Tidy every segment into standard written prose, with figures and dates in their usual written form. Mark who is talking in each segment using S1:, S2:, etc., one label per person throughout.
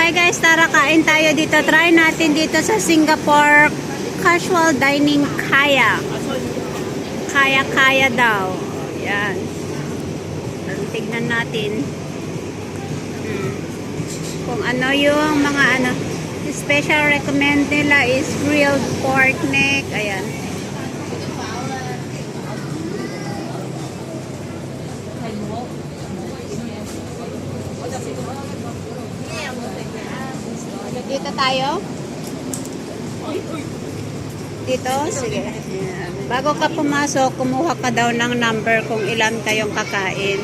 S1: Hi guys, tara kain tayo dito. Try natin dito sa Singapore Casual Dining Kaya. Kaya daw. Yan. Tignan natin. Kung ano yung mga special recommend nila is grilled pork neck. Ayan. Dito tayo. Dito? Sige. Ayan. Bago ka pumasok, kumuha ka daw ng number kung ilan kayong kakain.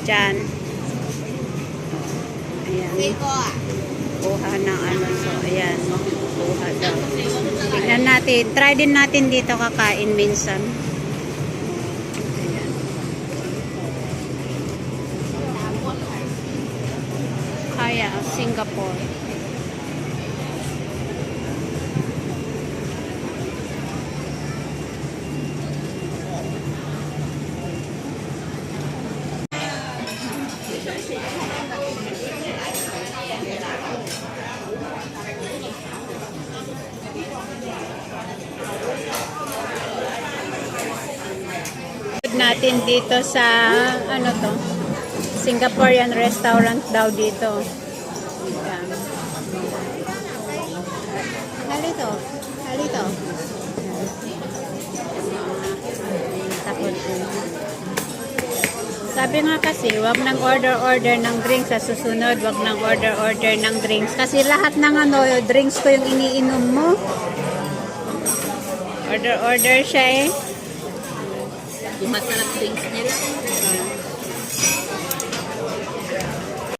S1: Diyan. Ayan. Kuha ng So, ayan. Kuha daw. Tignan natin. Try din natin dito kakain minsan. Ayan. Kaya, Singapore. Natin dito sa Singaporean restaurant daw dito. Ayan. Halito. Takot. Sabi nga kasi, wag nang order ng drinks sa susunod, wag nang order ng drinks kasi lahat ng drinks ko yung iniinom mo. Order siya eh.
S2: Masarap drinks nila.